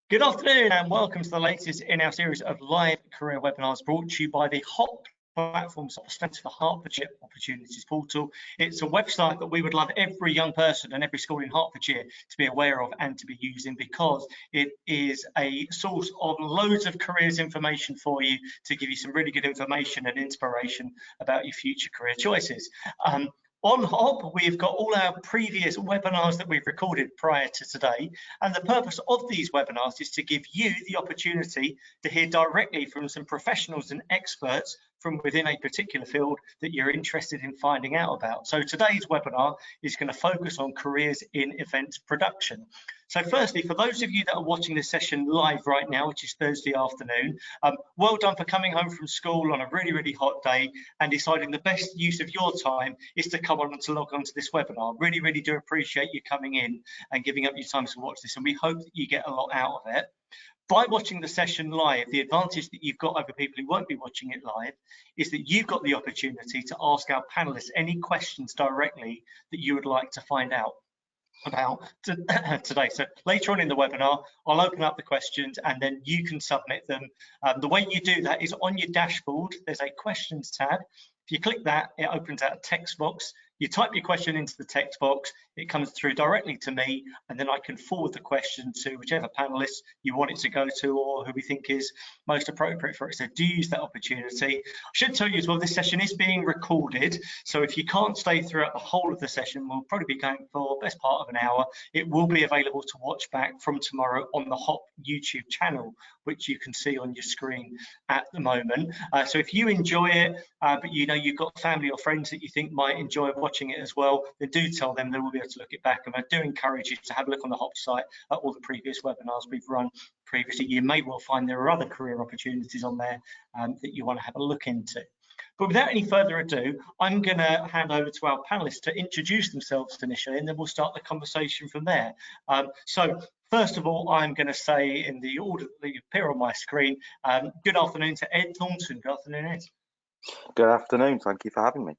Good afternoon and welcome to the latest in our series of live career webinars brought to you by the HOP platforms stands for Hertfordshire Opportunities Portal. It's a website that we would love every young person and every school in Hertfordshire to be aware of and to be using, because it is a source of loads of careers information for you to give you some really good information and inspiration about your future career choices. On HOP, we've got all our previous webinars that we've recorded prior to today, and the purpose of these webinars is to give you the opportunity to hear directly from some professionals and experts from within a particular field that you're interested in finding out about. So today's webinar is going to focus on careers in event production. So firstly, for those of you that are watching this session live right now, which is Thursday afternoon, well done for coming home from school on a really hot day and deciding the best use of your time is to come on and to log on to this webinar. Really do appreciate you coming in and giving up your time to watch this, and we hope that you get a lot out of it. By watching the session live, the advantage that you've got over people who won't be watching it live is that you've got the opportunity to ask our panelists any questions directly that you would like to find out about today. So later on in the webinar, I'll open up the questions and then you can submit them. The way you do that is on your dashboard, there's a questions tab. If you click that, it opens out a text box. You type your question into the text box, it comes through directly to me, and then I can forward the question to whichever panelist you want it to go to or who we think is most appropriate for it. So do use that opportunity. I should tell you as well, this session is being recorded, so if you can't stay throughout the whole of the session, we'll probably be going for the best part of an hour. It will be available to watch back from tomorrow on the HOP YouTube channel, which you can see on your screen at the moment. So if you enjoy it, but you know you've got family or friends that you think might enjoy watching it as well, then do tell them. They will be able to look it back. And I do encourage you to have a look on the HOP site at all the previous webinars we've run previously. You may well find there are other career opportunities on there that you want to have a look into. But without any further ado, I'm going to hand over to our panelists to introduce themselves initially, and then we'll start the conversation from there. So first of all, I'm going to say in the order that you appear on my screen, good afternoon to Ed Thornton. Good afternoon, Ed. Good afternoon. Thank you for having me.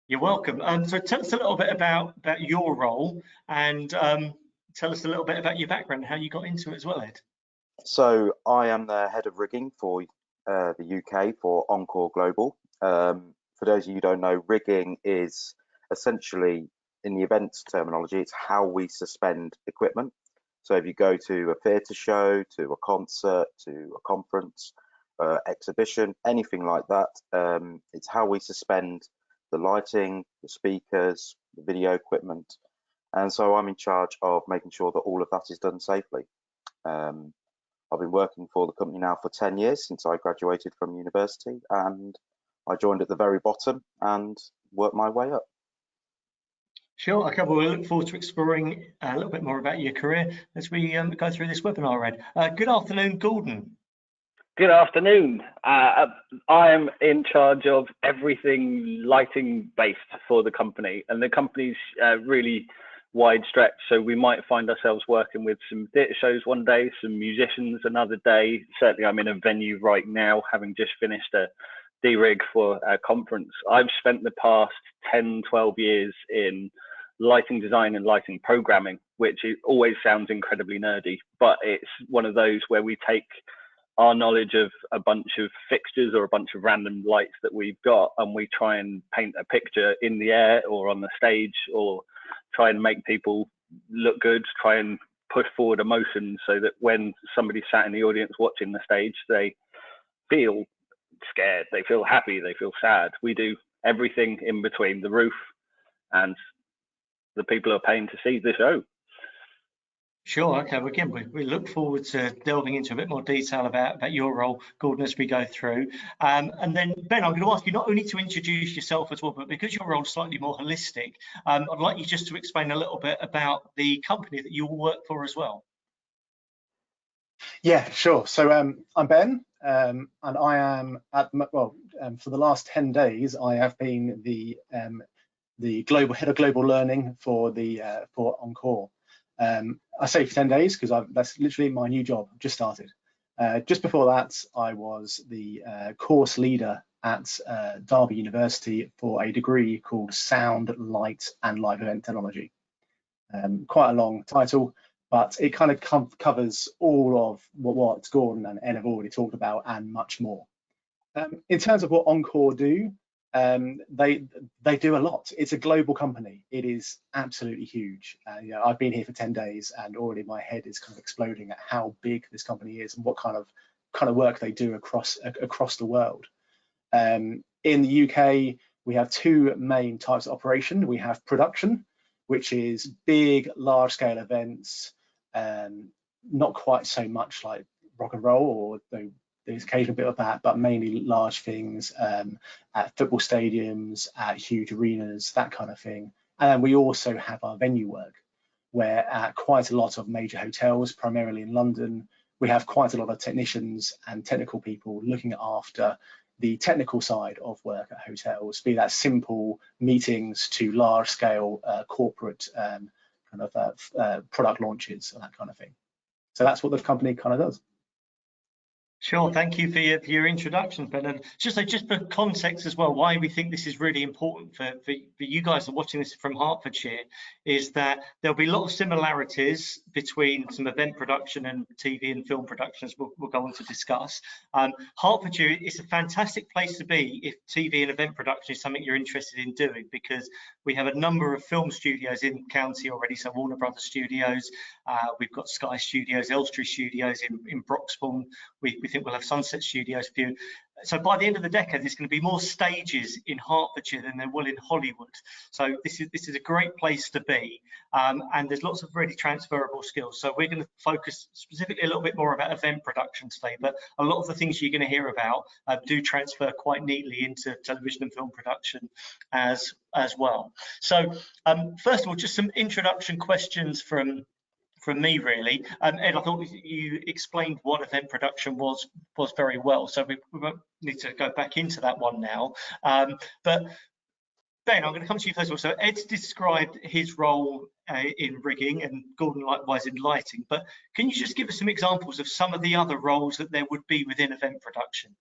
You're welcome. So tell us a little bit about your role, and tell us a little bit about your background and how you got into it as well, Ed. So I am the head of rigging for the UK for Encore Global. For those of you who don't know, rigging is essentially, in the events terminology, it's how we suspend equipment. So if you go to a theatre show, to a concert, to a conference, exhibition, anything like that, it's how we suspend the lighting, the speakers, the video equipment. And so I'm in charge of making sure that all of that is done safely. I've been working for the company now for 10 years since I graduated from university, and I joined at the very bottom and worked my way up. Sure. Okay, well, we look forward to exploring a little bit more about your career as we go through this webinar, Ed. Good afternoon, Gordon. Good afternoon. I am in charge of everything lighting based for the company, and the company's really wide stretch. So we might find ourselves working with some theatre shows one day, some musicians another day. Certainly I'm in a venue right now, having just finished a D-rig for a conference. I've spent the past 10, 12 years in lighting design and lighting programming, which always sounds incredibly nerdy, but it's one of those where we take our knowledge of a bunch of fixtures or a bunch of random lights that we've got, and we try and paint a picture in the air or on the stage, or try and make people look good, try and push forward emotion so that when somebody sat in the audience watching the stage, they feel scared, they feel happy, they feel sad. We do everything in between the roof and the people who are paying to see the show. Sure. Okay. Well, again, we look forward to delving into a bit more detail about your role, Gordon, as we go through. And then, Ben, I'm going to ask you not only to introduce yourself as well, but because your role is slightly more holistic, I'd like you just to explain a little bit about the company that you all work for as well. Yeah, sure. So I'm Ben, and I am for the last 10 days, I have been the global head of global learning for Encore. I say for 10 days because that's literally my new job. I've just started. Just before that, I was the course leader at Derby University for a degree called Sound, Light and Live Event Technology. Quite a long title, but it kind of covers all of what Gordon and Ed have already talked about and much more. In terms of what Encore do, they do a lot. It's a global company. It is absolutely huge. I've been here for 10 days and already my head is kind of exploding at how big this company is and what kind of work they do across the world. In the UK, we have two main types of operation. We have production, which is big, large-scale events, not quite so much like rock and roll, or there's occasional bit of that, but mainly large things at football stadiums, at huge arenas, that kind of thing. And then we also have our venue work, where at quite a lot of major hotels, primarily in London, we have quite a lot of technicians and technical people looking after the technical side of work at hotels, be that simple meetings to large scale corporate product launches and that kind of thing. So that's what the company kind of does. Sure, thank you for your introduction, Ben. And just for context as well, why we think this is really important for you guys that are watching this from Hertfordshire is that there'll be a lot of similarities between some event production and TV and film productions we'll go on to discuss. Hertfordshire is a fantastic place to be if TV and event production is something you're interested in doing, because we have a number of film studios in the county already. So Warner Brothers Studios, we've got Sky Studios, Elstree Studios in Broxbourne. We think we'll have Sunset Studios for you. So by the end of the decade, there's going to be more stages in Hertfordshire than there will in Hollywood. So this is a great place to be, and there's lots of really transferable skills. So we're going to focus specifically a little bit more about event production today, but a lot of the things you're going to hear about do transfer quite neatly into television and film production as well. So first of all, just some introduction questions from me, really. Ed, I thought you explained what event production was very well, so we won't need to go back into that one now. But Ben, I'm going to come to you first of all. So Ed's described his role in rigging, and Gordon likewise in lighting, but can you just give us some examples of some of the other roles that there would be within event production?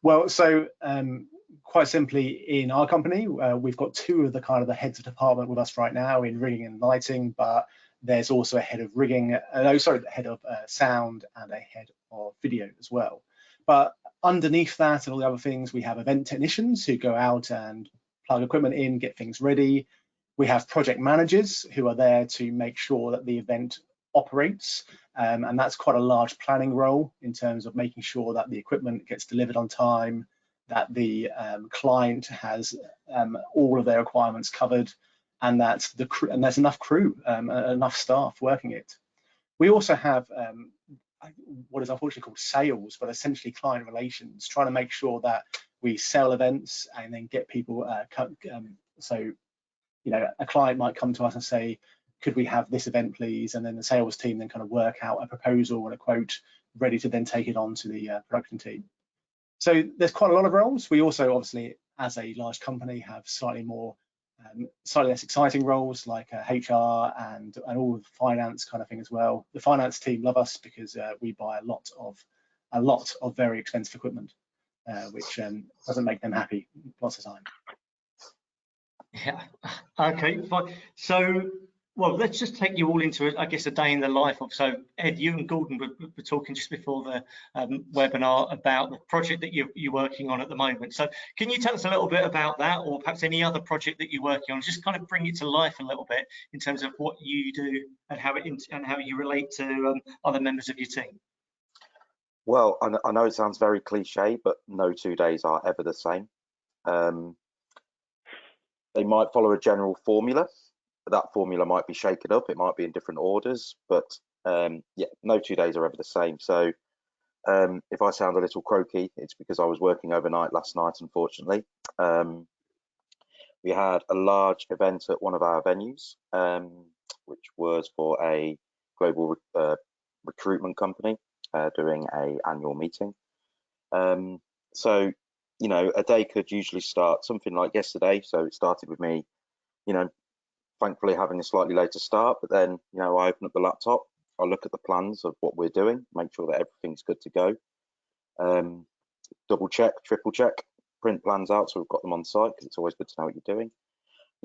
Well, so quite simply, in our company, we've got two of the heads of department with us right now in rigging and lighting, but there's also a head of rigging, head of sound and a head of video as well. But underneath that and all the other things, we have event technicians who go out and plug equipment in, get things ready. We have project managers who are there to make sure that the event operates, and that's quite a large planning role in terms of making sure that the equipment gets delivered on time, that the client has all of their requirements covered, and that there's enough crew, enough staff working it. We also have what is unfortunately called sales, but essentially client relations, trying to make sure that we sell events and then get people. So, a client might come to us and say, could we have this event, please? And then the sales team then kind of work out a proposal and a quote ready to then take it on to the production team. So there's quite a lot of roles. We also, obviously, as a large company, have slightly less exciting roles like HR and all of the finance kind of thing as well. The finance team love us because we buy a lot of very expensive equipment, which doesn't make them happy lots of time. Yeah. Okay. Fine. So, well, let's just take you all into, I guess, a day in the life of. So, Ed, you and Gordon were talking just before the webinar about the project that you're working on at the moment. So, can you tell us a little bit about that, or perhaps any other project that you're working on? Just kind of bring it to life a little bit in terms of what you do and how you relate to other members of your team. Well, I know it sounds very cliche, but no 2 days are ever the same. They might follow a general formula. That formula might be shaken up. It might be in different orders, but yeah, no 2 days are ever the same. So if I sound a little croaky, it's because I was working overnight last night, unfortunately. We had a large event at one of our venues, which was for a global recruitment company doing an annual meeting. So, a day could usually start something like yesterday. So it started with me, thankfully having a slightly later start, but then, I open up the laptop, I look at the plans of what we're doing, make sure that everything's good to go, double check, triple check, print plans out so we've got them on site, because it's always good to know what you're doing.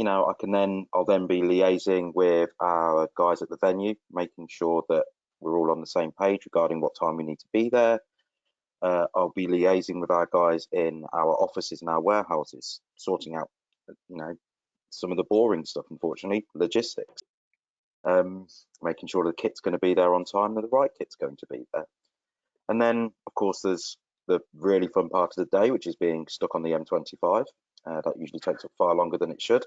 I'll then be liaising with our guys at the venue, making sure that we're all on the same page regarding what time we need to be there. I'll be liaising with our guys in our offices and our warehouses, sorting out, some of the boring stuff, unfortunately, logistics. Making sure the kit's going to be there on time and the right kit's going to be there. And then, of course, there's the really fun part of the day, which is being stuck on the M25. That usually takes up far longer than it should.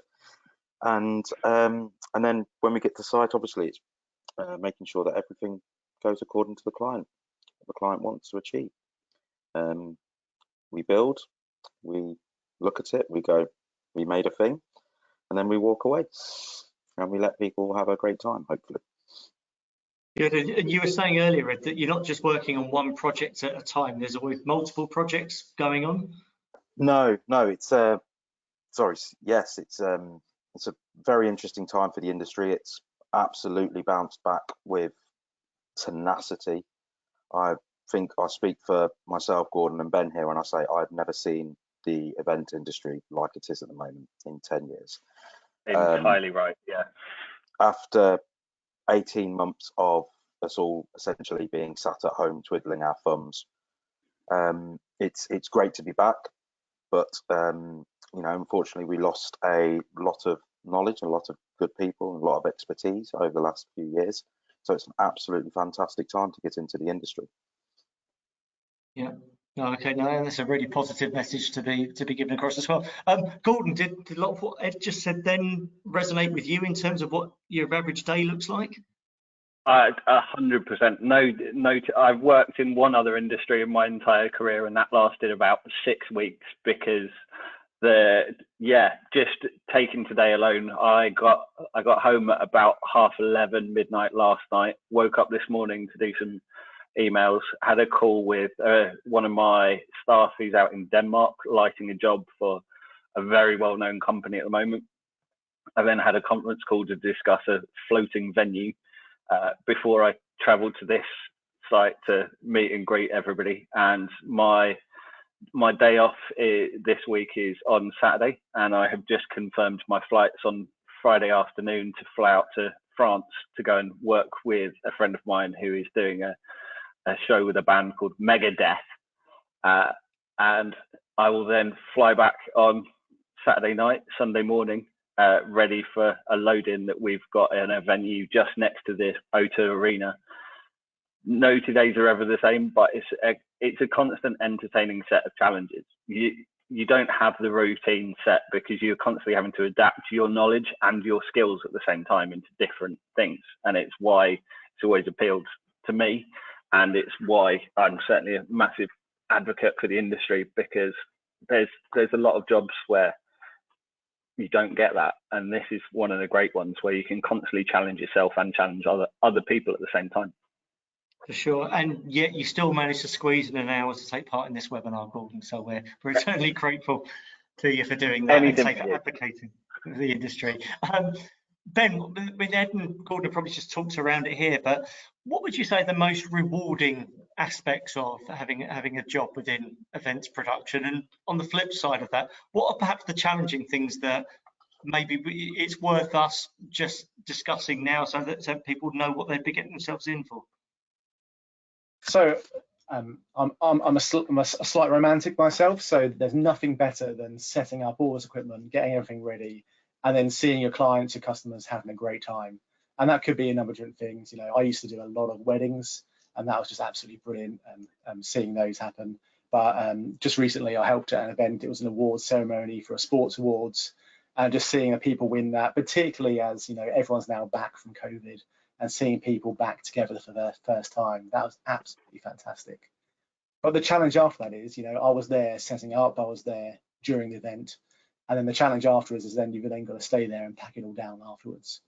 And then when we get to site, obviously, it's making sure that everything goes according to what the client wants to achieve. We build, we look at it, we go, we made a thing, and then we walk away, and we let people have a great time, hopefully. Good. And you were saying earlier, Ed, that you're not just working on one project at a time. There's always multiple projects going on. No, it's yes, it's a very interesting time for the industry. It's absolutely bounced back with tenacity. I think I speak for myself, Gordon, and Ben here when I say I've never seen the event industry like it is at the moment in 10 years. Entirely right, yeah. After 18 months of us all essentially being sat at home twiddling our thumbs, it's great to be back, but unfortunately we lost a lot of knowledge, a lot of good people, a lot of expertise over the last few years. So it's an absolutely fantastic time to get into the industry. Yeah. No, okay. No, that's a really positive message to be given across as well. Gordon, did a lot of what Ed just said then resonate with you in terms of what your average day looks like? 100%. No. I've worked in one other industry in my entire career, and that lasted about 6 weeks because just taking today alone, I got home at about 11:30 midnight last night. Woke up this morning to do some emails. Had a call with one of my staff who's out in Denmark lighting a job for a very well-known company at the moment. I then had a conference call to discuss a floating venue before I travelled to this site to meet and greet everybody. And my day off this week is on Saturday, and I have just confirmed my flights on Friday afternoon to fly out to France to go and work with a friend of mine who is doing a show with a band called Megadeth, and I will then fly back on Saturday night, Sunday morning, ready for a load-in that we've got in a venue just next to this O2 Arena. No 2 days are ever the same, but it's a constant entertaining set of challenges. You don't have the routine set because you're constantly having to adapt your knowledge and your skills at the same time into different things, and it's why it's always appealed to me. And it's why I'm certainly a massive advocate for the industry, because there's a lot of jobs where you don't get that. And this is one of the great ones where you can constantly challenge yourself and challenge other people at the same time. For sure. And yet you still manage to squeeze in an hour to take part in this webinar, Gordon. So we're eternally grateful to you for doing that and for advocating for the industry. Ben, with Ed and Gordon probably just talked around it here, but what would you say are the most rewarding aspects of having a job within events production? And on the flip side of that, what are perhaps the challenging things that maybe it's worth us just discussing now so that people know what they'd be getting themselves in for? So I'm a slight romantic myself, so there's nothing better than setting up all this equipment, getting everything ready, and then seeing your clients, your customers having a great time. And that could be a number of different things. I used to do a lot of weddings, and that was just absolutely brilliant, seeing those happen. But just recently I helped at an event. It was an awards ceremony for a sports awards, and just seeing the people win that, particularly as everyone's now back from COVID, and seeing people back together for the first time, that was absolutely fantastic. But the challenge after that is, I was there setting up, I was there during the event, and then the challenge afterwards is then you've then got to stay there and pack it all down afterwards.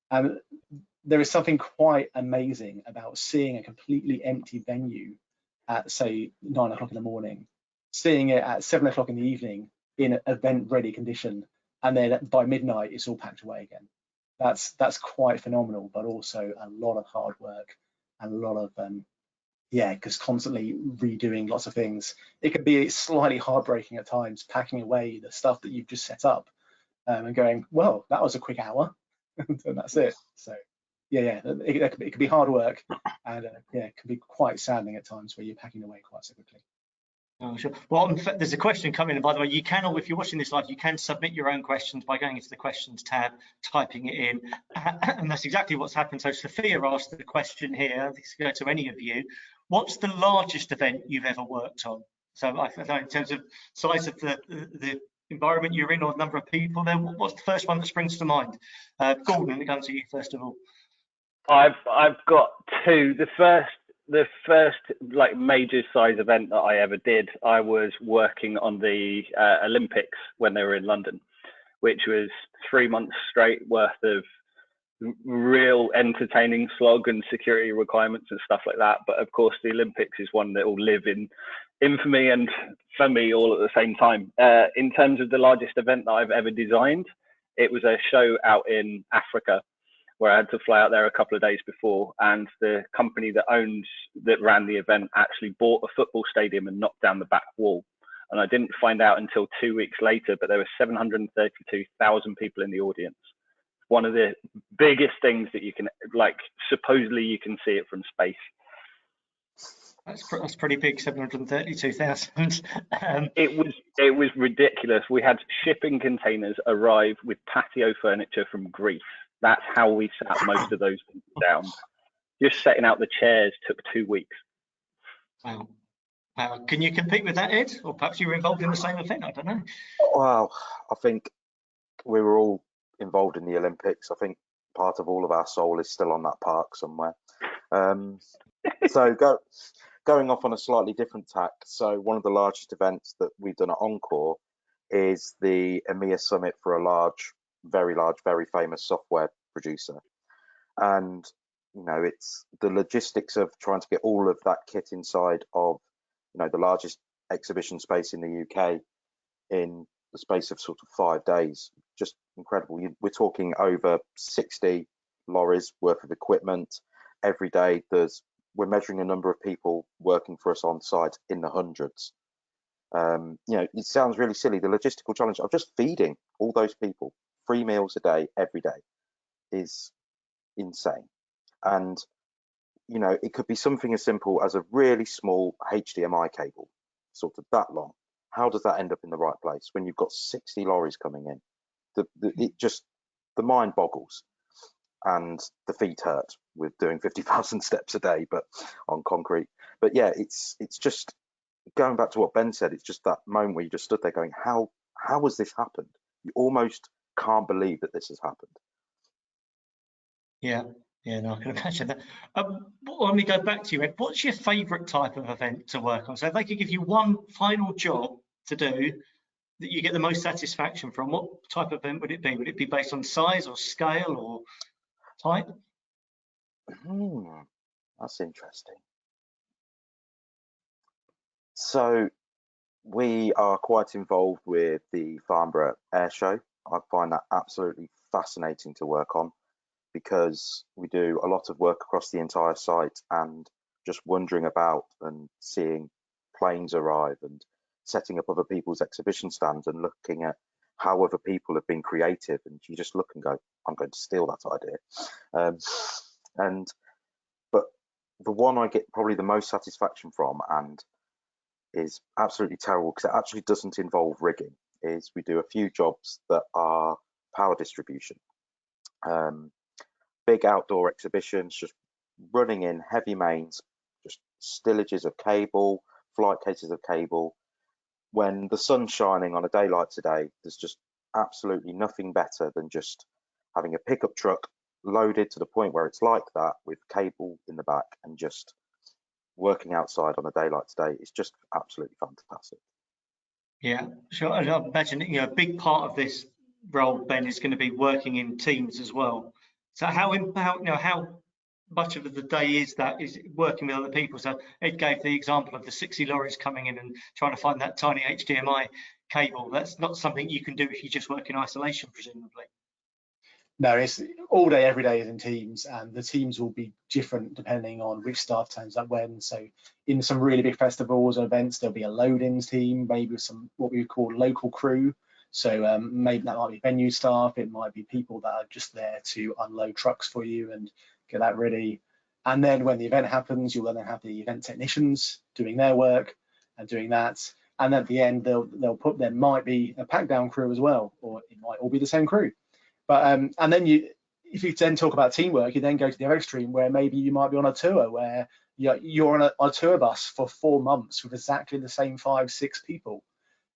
And there is something quite amazing about seeing a completely empty venue at, say, 9 o'clock in the morning, seeing it at 7 o'clock in the evening in event-ready condition, and then by midnight it's all packed away again. That's quite phenomenal, but also a lot of hard work and a lot of because constantly redoing lots of things. It can be slightly heartbreaking at times, packing away the stuff that you've just set up, and going, well, that was a quick hour, and that's it. So yeah, it could be hard work, and yeah, it can be quite saddening at times where you're packing away quite so quickly. Oh, sure. Well, in fact, there's a question coming in, by the way. You can, or if you're watching this live, you can submit your own questions by going into the questions tab, typing it in, and that's exactly what's happened. So Sophia asked the question here. This can go to any of you. What's the largest event you've ever worked on? So I don't know, in terms of size of the environment you're in or the number of people there, what's the first one that springs to mind? Gordon, it comes to you first of all. I've got two. The first like major size event that I ever did, I was working on the Olympics when they were in London, which was 3 months straight worth of real entertaining slog and security requirements and stuff like that. But of course, the Olympics is one that will live in infamy and for me all at the same time. In terms of the largest event that I've ever designed, it was a show out in Africa where I had to fly out there a couple of days before, and the company that ran the event actually bought a football stadium and knocked down the back wall. And I didn't find out until 2 weeks later, but there were 732,000 people in the audience. One of the biggest things that you can, like, supposedly you can see it from space. That's pretty big, 732,000. It was ridiculous. We had shipping containers arrive with patio furniture from Greece. That's how we sat most of those things down. Just setting out the chairs took 2 weeks. Wow. Can you compete with that, Ed? Or perhaps you were involved in the same event? I don't know. Well, I think we were all involved in the Olympics. I think part of all of our soul is still on that park somewhere. So going off on a slightly different tack. So one of the largest events that we've done at Encore is the EMEA Summit for a very large, very famous software producer. And, you know, it's the logistics of trying to get all of that kit inside of, you know, the largest exhibition space in the UK in the space of sort of 5 days. Just incredible. We're talking over 60 lorries worth of equipment every day. We're measuring a number of people working for us on site in the hundreds. You know, it sounds really silly. The logistical challenge of just feeding all those people 3 meals a day every day is insane. And, you know, it could be something as simple as a really small HDMI cable, sort of that long. How does that end up in the right place when you've got 60 lorries coming in? The mind boggles, and the feet hurt with doing 50,000 steps a day, but on concrete. But yeah, it's just going back to what Ben said. It's just that moment where you just stood there going, how has this happened? You almost can't believe that this has happened. Yeah, no, I can imagine that. Let me go back to you, Ed. What's your favourite type of event to work on? So if they could give you one final job to do that you get the most satisfaction from, what type of event would it be? Would it be based on size or scale or type? That's interesting. So we are quite involved with the Farnborough Air Show. I find that absolutely fascinating to work on, because we do a lot of work across the entire site and just wandering about and seeing planes arrive and setting up other people's exhibition stands and looking at how other people have been creative, and you just look and go, I'm going to steal that idea. But the one I get probably the most satisfaction from, and is absolutely terrible because it actually doesn't involve rigging, is we do a few jobs that are power distribution. Big outdoor exhibitions, just running in heavy mains, just stillages of cable, flight cases of cable. When the sun's shining on a day like today, there's just absolutely nothing better than just having a pickup truck loaded to the point where it's like that with cable in the back and just working outside on a day like today. It's just absolutely fantastic. Yeah, sure. And I imagine, you know, a big part of this role, Ben, is going to be working in teams as well. So how much of the day is working with other people? So Ed gave the example of the 60 lorries coming in and trying to find that tiny HDMI cable. That's not something you can do if you just work in isolation, presumably. No, it's all day, every day is in teams, and the teams will be different depending on which staff turns up when. So in some really big festivals and events, there'll be a load-ins team, maybe some what we would call local crew. So maybe that might be venue staff, it might be people that are just there to unload trucks for you and get that ready. And then when the event happens, you'll then have the event technicians doing their work and doing that. And at the end, there might be a pack down crew as well, or it might all be the same crew. But and then if you then talk about teamwork, you then go to the other extreme where maybe you might be on a tour where you're on a tour bus for 4 months with exactly the same 5-6 people.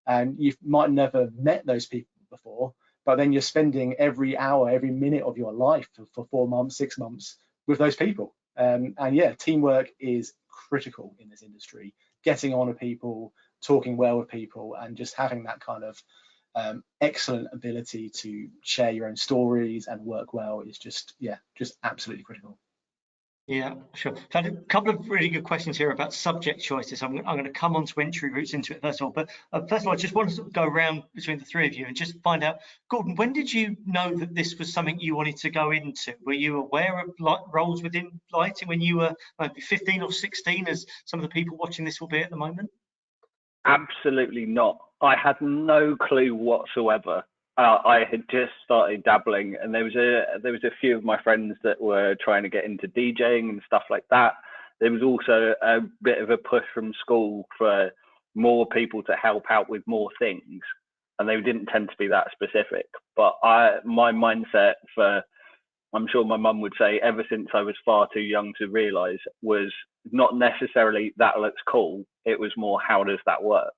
And you might never met those people before, but then you're spending every hour, every minute of your life for 4 months, 6 months with those people. And yeah, teamwork is critical in this industry. Getting on with people, talking well with people, and just having that kind of excellent ability to share your own stories and work well is just absolutely critical. Yeah, sure. So I had a couple of really good questions here about subject choices. I'm going to come on to entry routes into it first of all. But first of all, I just want to sort of go around between the three of you and just find out, Gordon, when did you know that this was something you wanted to go into? Were you aware of roles within lighting when you were maybe 15 or 16, as some of the people watching this will be at the moment? Absolutely not. I had no clue whatsoever. I had just started dabbling, and there was a few of my friends that were trying to get into DJing and stuff like that. There was also a bit of a push from school for more people to help out with more things, and they didn't tend to be that specific. But my mindset for, I'm sure my mum would say, ever since I was far too young to realise, was not necessarily that looks cool. It was more, how does that work?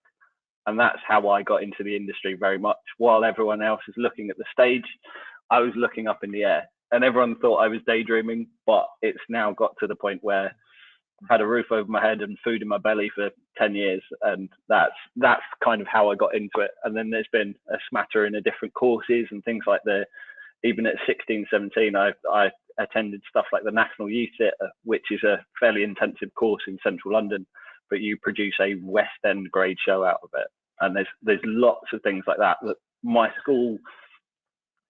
And that's how I got into the industry very much. While everyone else is looking at the stage, I was looking up in the air, and everyone thought I was daydreaming, but it's now got to the point where I've had a roof over my head and food in my belly for 10 years. And that's kind of how I got into it. And then there's been a smattering of different courses and things like even at 16, 17, I attended stuff like the National Youth Theatre, which is a fairly intensive course in central London, but you produce a West End grade show out of it. And there's lots of things like that my school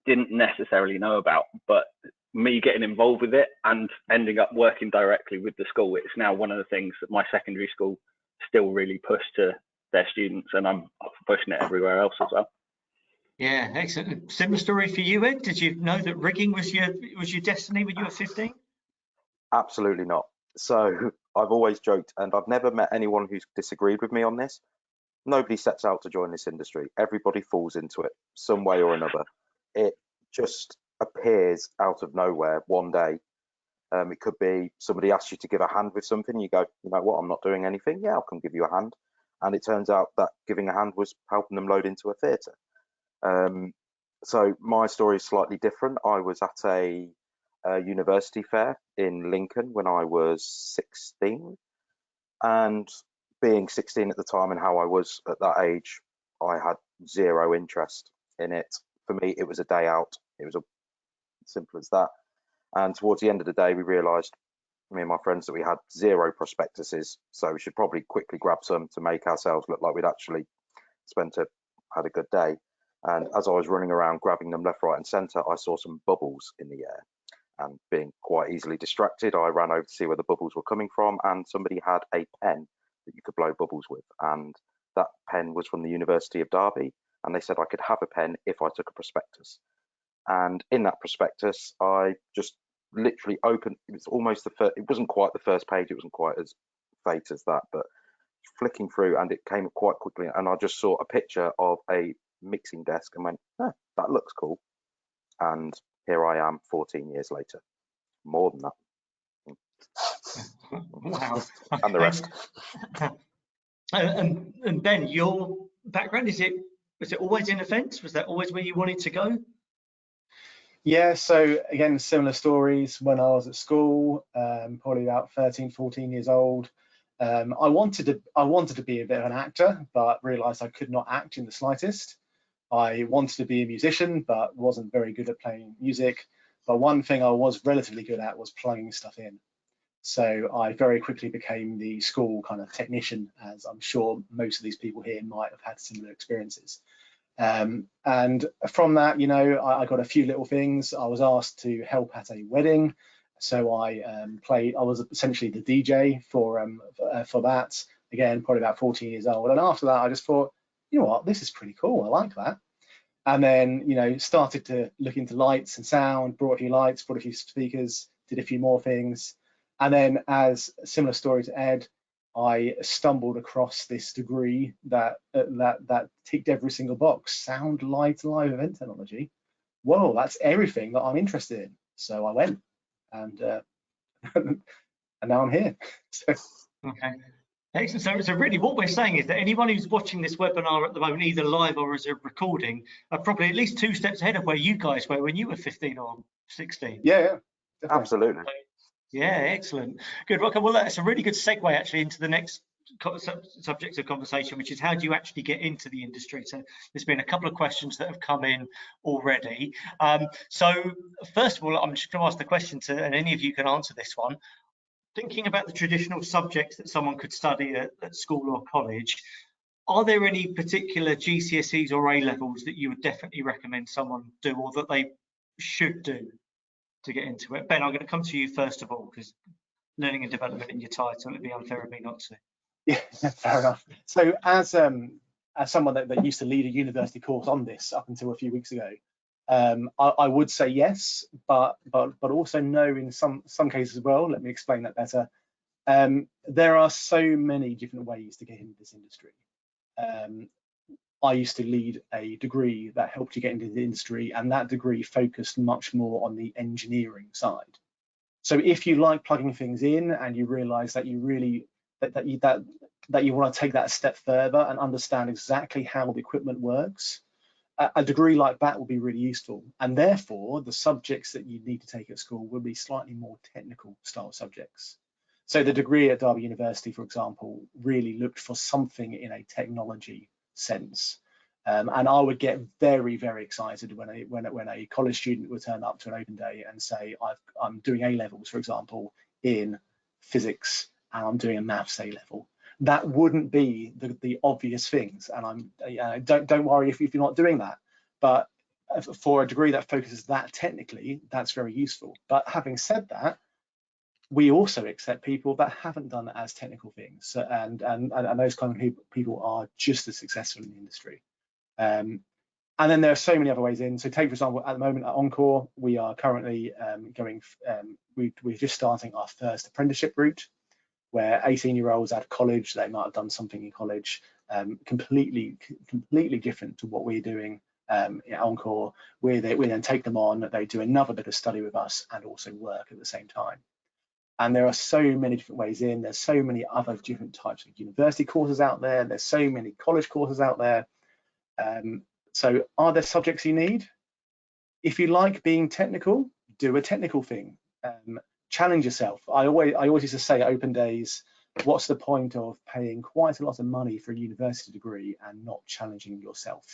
didn't necessarily know about, but me getting involved with it and ending up working directly with the school, it's now one of the things that my secondary school still really push to their students, and I'm pushing it everywhere else as well. Yeah, excellent. Similar story for you, Ed. Did you know that rigging was your destiny when you were 15? Absolutely not. So I've always joked, and I've never met anyone who's disagreed with me on this. Nobody sets out to join this industry. Everybody falls into it some way or another. It just appears out of nowhere one day. It could be somebody asks you to give a hand with something. You go, you know what, I'm not doing anything. Yeah, I'll come give you a hand. And it turns out that giving a hand was helping them load into a theatre. So my story is slightly different. I was at a university fair in Lincoln when I was 16, and being 16 at the time and how I was at that age, I had zero interest in it. For me, it was a day out. It was as simple as that. And towards the end of the day, we realised, me and my friends, that we had zero prospectuses, so we should probably quickly grab some to make ourselves look like we'd actually had a good day. And as I was running around grabbing them left, right and centre, I saw some bubbles in the air. And being quite easily distracted, I ran over to see where the bubbles were coming from, and somebody had a pen that you could blow bubbles with. And that pen was from the University of Derby, and they said I could have a pen if I took a prospectus. And in that prospectus, I just literally opened, it was almost it wasn't quite the first page, it wasn't quite as fate as that, but flicking through, and it came up quite quickly, and I just saw a picture of a mixing desk and went, oh, that looks cool. And here I am 14 years later, more than that. Wow. And the rest. And Ben, your background, was it always in events? Was that always where you wanted to go? Yeah, so again, similar stories. When I was at school, probably about 13, 14 years old, I wanted to be a bit of an actor, but realised I could not act in the slightest. I wanted to be a musician, but wasn't very good at playing music. But one thing I was relatively good at was plugging stuff in. So I very quickly became the school kind of technician, as I'm sure most of these people here might have had similar experiences. And from that, I got a few little things. I was asked to help at a wedding. So I was essentially the DJ for that. Again, probably about 14 years old. And after that, I just thought, you know what, this is pretty cool. I like that. And then, you know, started to look into lights and sound, brought a few lights, brought a few speakers, did a few more things. And then, as a similar story to Ed, I stumbled across this degree that ticked every single box: sound, light, live event technology. Whoa, that's everything that I'm interested in. So I went, and and now I'm here. So, Okay. Excellent. So really what we're saying is that anyone who's watching this webinar at the moment, either live or as a recording, are probably at least 2 steps ahead of where you guys were when you were 15 or 16. yeah, definitely. Absolutely. Yeah, excellent. Good. Okay, well, that's a really good segue actually into the next subject of conversation, which is how do you actually get into the industry? So there's been a couple of questions that have come in already. So first of all, I'm just going to ask the question to, and any of you can answer this one. Thinking about the traditional subjects that someone could study at school or college, are there any particular GCSEs or A levels that you would definitely recommend someone do, or that they should do to get into it? Ben, I'm going to come to you first of all, because learning and development in your title, it'd be unfair of me not to. Yeah, fair enough. So as someone that used to lead a university course on this up until a few weeks ago, I would say yes, but also no in some cases as well. Let me explain that better. There are so many different ways to get into this industry. I used to lead a degree that helped you get into the industry, and that degree focused much more on the engineering side. So if you like plugging things in and you realize that you really that you want to take that a step further and understand exactly how the equipment works, a degree like that will be really useful. And therefore, the subjects that you need to take at school will be slightly more technical style subjects. So the degree at Derby University, for example, really looked for something in a technology sense. And I would get very, very excited when a college student would turn up to an open day and say, I'm doing A levels, for example, in physics, and I'm doing a maths A level. That wouldn't be the obvious things, and don't worry if you're not doing that. But for a degree that focuses that technically, that's very useful. But having said that, we also accept people that haven't done as technical things, and those kind of people are just as successful in the industry. And then there are so many other ways in. So take, for example, at the moment at Encore, we are currently we're just starting our first apprenticeship route, where 18-year-olds out of college, they might have done something in college completely different to what we're doing at Encore. We then take them on, they do another bit of study with us and also work at the same time. And there are so many different ways in. There's so many other different types of university courses out there. There's so many college courses out there. So are there subjects you need? If you like being technical, do a technical thing. Challenge yourself. I always used to say at open days, what's the point of paying quite a lot of money for a university degree and not challenging yourself?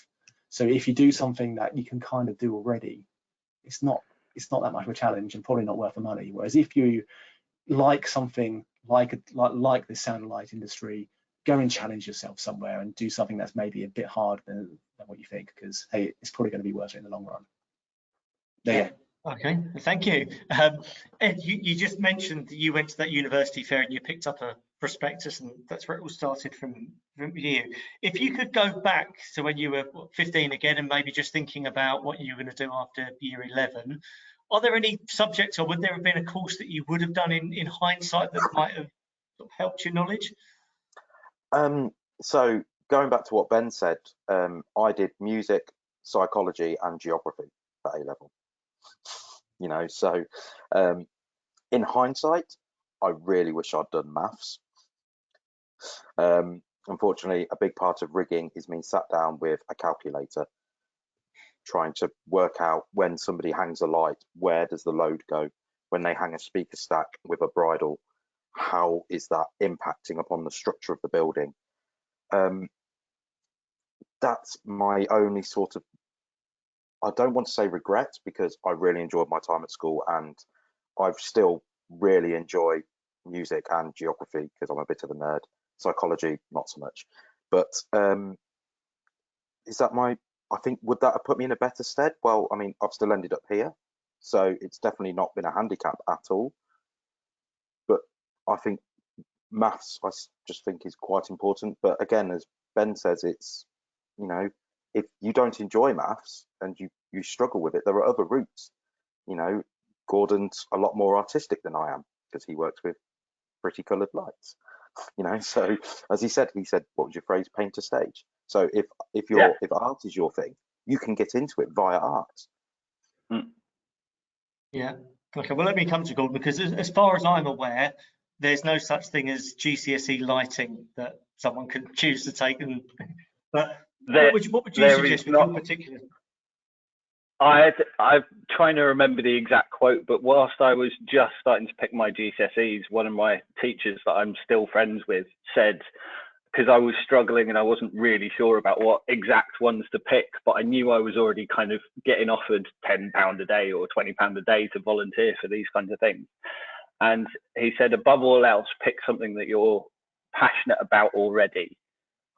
So if you do something that you can kind of do already, it's not that much of a challenge and probably not worth the money. Whereas if you like something like the sound and light industry, go and challenge yourself somewhere and do something that's maybe a bit harder than what you think, because hey, it's probably going to be worth it in the long run. There you go. Okay, thank you. Ed, you just mentioned that you went to that university fair and you picked up a prospectus, and that's where it all started from you. If you could go back to when you were 15 again and maybe just thinking about what you were going to do after year 11, are there any subjects, or would there have been a course that you would have done in hindsight that might have sort of helped your knowledge? So going back to what Ben said, I did music, psychology and geography at A level. You know, so in hindsight, I really wish I'd done maths. Unfortunately, a big part of rigging is me sat down with a calculator, trying to work out when somebody hangs a light, where does the load go? When they hang a speaker stack with a bridle, how is that impacting upon the structure of the building? That's my only sort of, I don't want to say regret, because I really enjoyed my time at school and I've still really enjoy music and geography because I'm a bit of a nerd. Psychology, not so much. But is that I think, would that have put me in a better stead? Well, I mean, I've still ended up here, so it's definitely not been a handicap at all. But I think maths, I just think, is quite important. But again, as Ben says, it's, you know, if you don't enjoy maths and you struggle with it, there are other routes. You know, Gordon's a lot more artistic than I am because he works with pretty coloured lights. You know, so as he said, what was your phrase? Paint a stage. So if art is your thing, you can get into it via art. Yeah. Okay. Well, let me come to Gordon, because as far as I'm aware, there's no such thing as GCSE lighting that someone can choose to take. But what would you suggest with your particular? I'm trying to remember the exact quote, but whilst I was just starting to pick my GCSEs, one of my teachers that I'm still friends with said, because I was struggling and I wasn't really sure about what exact ones to pick, but I knew I was already kind of getting offered £10 a day or £20 a day to volunteer for these kinds of things. And he said, above all else, pick something that you're passionate about already,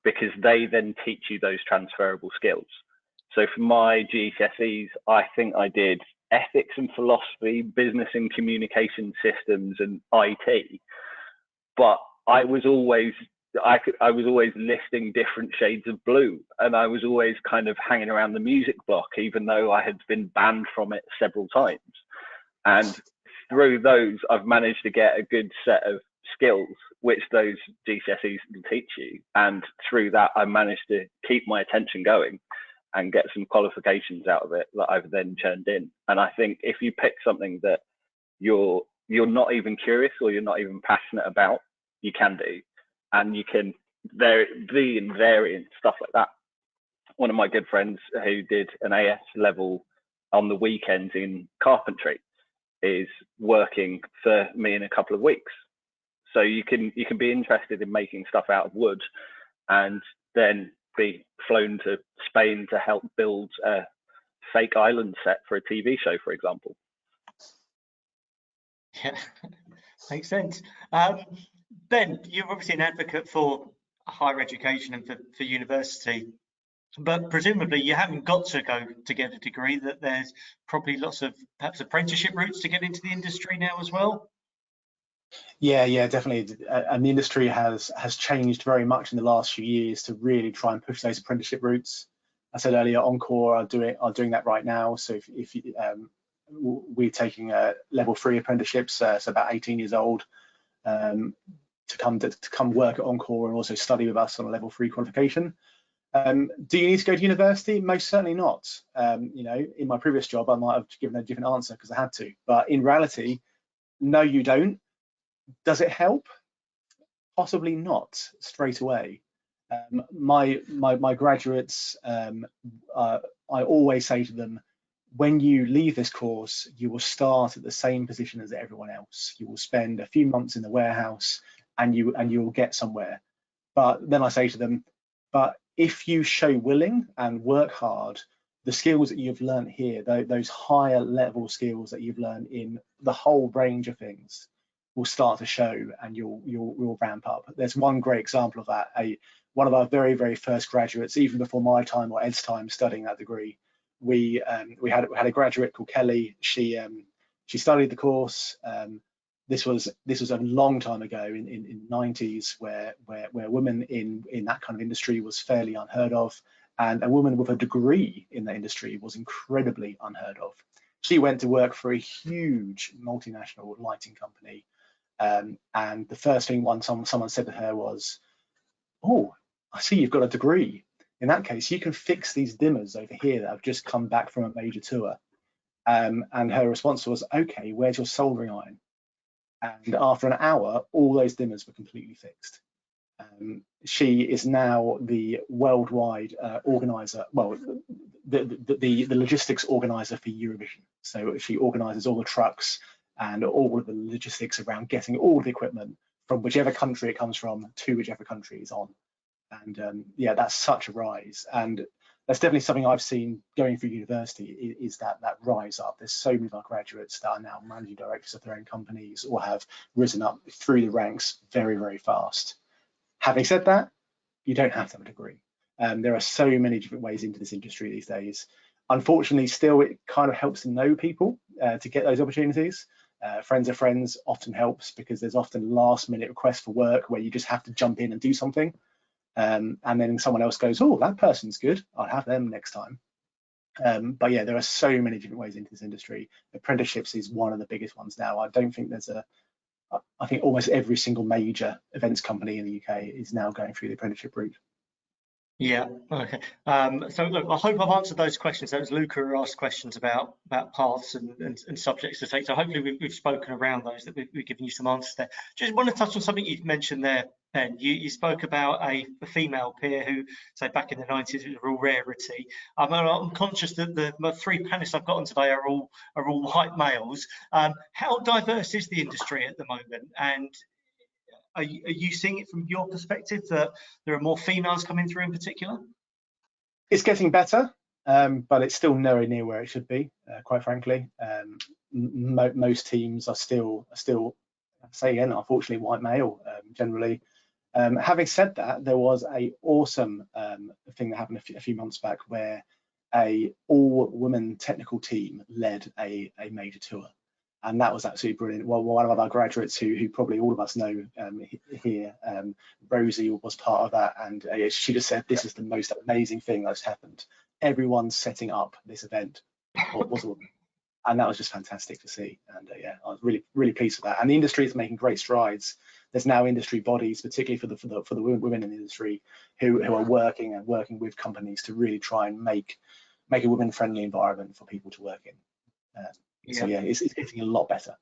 because they then teach you those transferable skills. So for my GCSEs, I think I did ethics and philosophy, business and communication systems, and IT. But I was always listing different shades of blue, and I was always kind of hanging around the music block, even though I had been banned from it several times. And through those, I've managed to get a good set of skills which those GCSEs can teach you. And through that, I managed to keep my attention going and get some qualifications out of it that I've then churned in. And I think if you pick something that you're not even curious or you're not even passionate about, you can do, and you can be in variant stuff like that. One of my good friends who did an AS level on the weekends in carpentry is working for me in a couple of weeks. So you can be interested in making stuff out of wood and then be flown to Spain to help build a fake island set for a TV show, for example. Yeah, makes sense. Ben, you're obviously an advocate for higher education and for university, but presumably you haven't got to go to get a degree, that there's probably lots of perhaps apprenticeship routes to get into the industry now as well. Yeah, definitely. And the industry has changed very much in the last few years to really try and push those apprenticeship routes. I said earlier, Encore are doing that right now. So if we're taking level 3 apprenticeships, so about 18 years old, to come work at Encore and also study with us on a level 3 qualification. Do you need to go to university? Most certainly not. You know, in my previous job, I might have given a different answer because I had to. But in reality, no, you don't. Does it help? Possibly not straight away. My graduates, I always say to them, when you leave this course, you will start at the same position as everyone else. You will spend a few months in the warehouse and you will get somewhere. But then I say to them, but if you show willing and work hard, the skills that you've learned here, those higher level skills that you've learned in the whole range of things, will start to show, and you'll ramp up. There's one great example of that. One of our very, very first graduates, even before my time or Ed's time studying that degree, we had a graduate called Kelly. She studied the course. This was a long time ago in the 90s, where women in that kind of industry was fairly unheard of, and a woman with a degree in that industry was incredibly unheard of. She went to work for a huge multinational lighting company, and the first thing someone said to her was, "Oh, I see you've got a degree. In that case, you can fix these dimmers over here that have just come back from a major tour." And her response was, "Okay, where's your soldering iron?" And after an hour, all those dimmers were completely fixed. She is now the worldwide organizer, well, the logistics organizer for Eurovision. So she organizes all the trucks and all of the logistics around getting all the equipment from whichever country it comes from to whichever country it's on. And yeah, that's such a rise. And that's definitely something I've seen going through university, is that rise up. There's so many of our graduates that are now managing directors of their own companies or have risen up through the ranks very, very fast. Having said that, you don't have to have a degree. There are so many different ways into this industry these days. Unfortunately, still, it kind of helps to know people to get those opportunities. Friends of friends often helps, because there's often last minute requests for work where you just have to jump in and do something. and then someone else goes, oh, that person's good, I'll have them next time. But yeah, there are so many different ways into this industry. Apprenticeships is one of the biggest ones now. I don't think I think almost every single major events company in the UK is now going through the apprenticeship route. Yeah, okay. So look, I hope I've answered those questions. That was Luca who asked questions about paths and subjects to take. So hopefully we've spoken around those, that we've given you some answers there. Just want to touch on something you've mentioned there, Ben. You spoke about a female peer who, say back in the 90s, it was a real rarity. I'm conscious that my three panelists I've got on today are all white males. How diverse is the industry at the moment? And are you seeing it from your perspective that there are more females coming through in particular? It's getting better, but it's still nowhere near where it should be, quite frankly. Most teams are still, say again, unfortunately, white male generally. Having said that, there was a awesome thing that happened a few months back where a all-women technical team led a major tour. And that was absolutely brilliant. Well, one of our graduates who probably all of us know here, Rosie, was part of that, and she just said, this is the most amazing thing that's happened. Everyone setting up this event was a woman, and that was just fantastic to see. And yeah, I was really pleased with that. And the industry is making great strides. There's now industry bodies, particularly for the women in the industry, who are working with companies to really try and make a women-friendly environment for people to work in. So yeah, it's getting a lot better.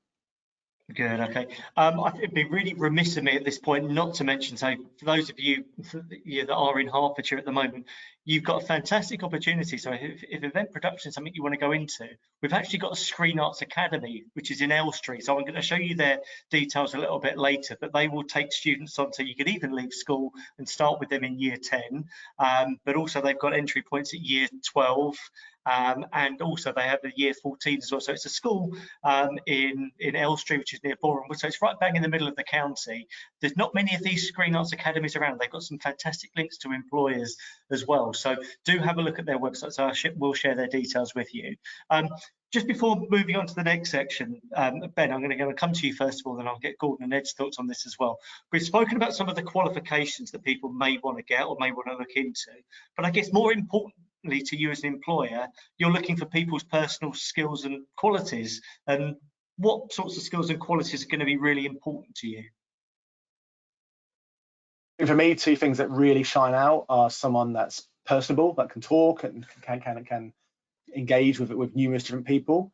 Good, okay. I think it'd be really remiss of me at this point not to mention, so for those of you that are in Hertfordshire at the moment, you've got a fantastic opportunity. So if event production is something you want to go into, we've actually got a Screen Arts Academy, which is in Elstree. So I'm going to show you their details a little bit later, but they will take students on, so you could even leave school and start with them in year 10. But also they've got entry points at year 12. And also they have the year 14 as well. So it's a school in Elstree, which is near Boreham Wood. So it's right bang in the middle of the county. There's not many of these Screen Arts Academies around. They've got some fantastic links to employers as well. So do have a look at their website. So I will share their details with you. Just before moving on to the next section, Ben, I'm going to come to you first of all, then I'll get Gordon and Ed's thoughts on this as well. We've spoken about some of the qualifications that people may want to get or may want to look into, but I guess more importantly to you as an employer, you're looking for people's personal skills and qualities. And what sorts of skills and qualities are going to be really important to you? For me, two things that really shine out are someone that's personable, that can talk and can engage with numerous different people,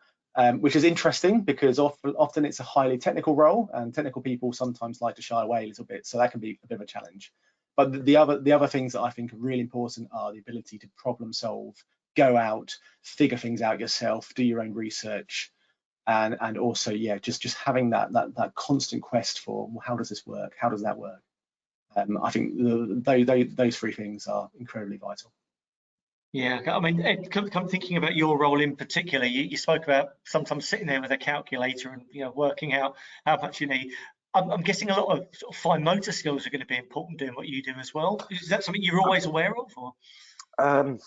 which is interesting because often it's a highly technical role, and technical people sometimes like to shy away a little bit, so that can be a bit of a challenge. But the other things that I think are really important are the ability to problem solve, go out, figure things out yourself, do your own research, and also, yeah, just having that constant quest for, well, how does this work? How does that work? I think those three things are incredibly vital. Yeah, I mean, Ed, come thinking about your role in particular. You spoke about sometimes sitting there with a calculator and working out how much you need. I'm guessing a lot of sort of fine motor skills are going to be important doing what you do as well. Is that something you're always aware of? Or?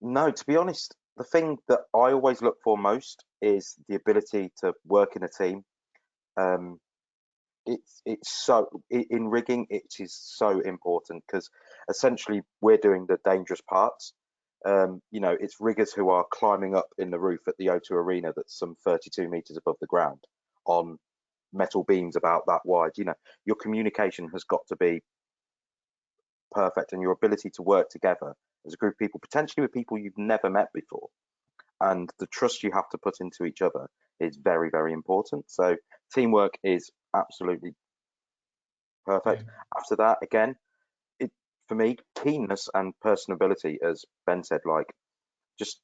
No, to be honest, the thing that I always look for most is the ability to work in a team. It's so in rigging, it is so important because essentially we're doing the dangerous parts. It's riggers who are climbing up in the roof at the O2 Arena that's some 32 meters above the ground on metal beams about that wide. Your communication has got to be perfect, and your ability to work together as a group of people, potentially with people you've never met before, and the trust you have to put into each other is very, very important. So teamwork is absolutely perfect. Yeah. After that, again, for me, keenness and personability, as Ben said, like just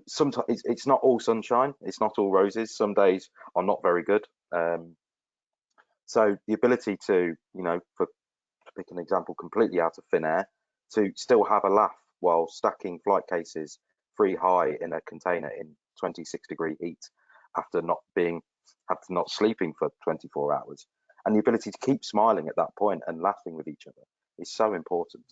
sometimes it's not all sunshine, it's not all roses. Some days are not very good. So the ability to, to pick an example completely out of thin air, to still have a laugh while stacking flight cases 3 high in a container in 26-degree heat after not sleeping for 24 hours, and the ability to keep smiling at that point and laughing with each other is so important,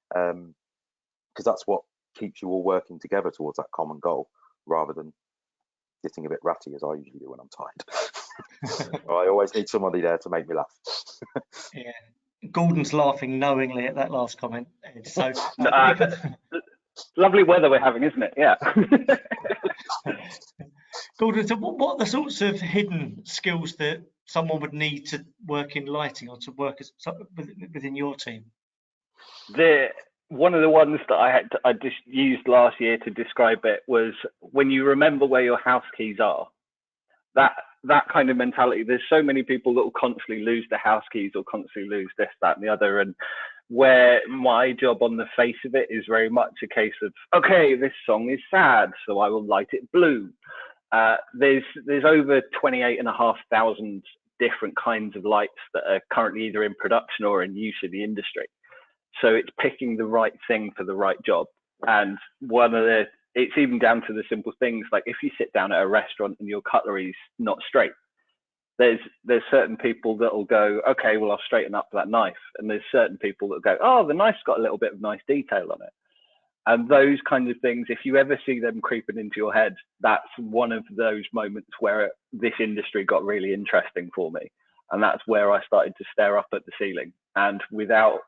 because that's what keeps you all working together towards that common goal, rather than getting a bit ratty, as I usually do when I'm tired. I always need somebody there to make me laugh. Yeah. Gordon's laughing knowingly at that last comment, Ed. So lovely weather we're having, isn't it? Yeah. Gordon, so what are the sorts of hidden skills that someone would need to work in lighting or to work as within your team? One of the ones that I just used last year to describe it was when you remember where your house keys are. That kind of mentality. There's so many people that will constantly lose their house keys or constantly lose this, that, and the other. And where my job on the face of it is very much a case of, okay, this song is sad, so I will light it blue. There's over 28,500 different kinds of lights that are currently either in production or in use in the industry. So it's picking the right thing for the right job. And it's even down to the simple things like if you sit down at a restaurant and your cutlery's not straight, there's certain people that will go, okay, well, I'll straighten up that knife. And there's certain people that go, oh, the knife's got a little bit of nice detail on it. And those kinds of things, if you ever see them creeping into your head, that's one of those moments where this industry got really interesting for me. And that's where I started to stare up at the ceiling. And without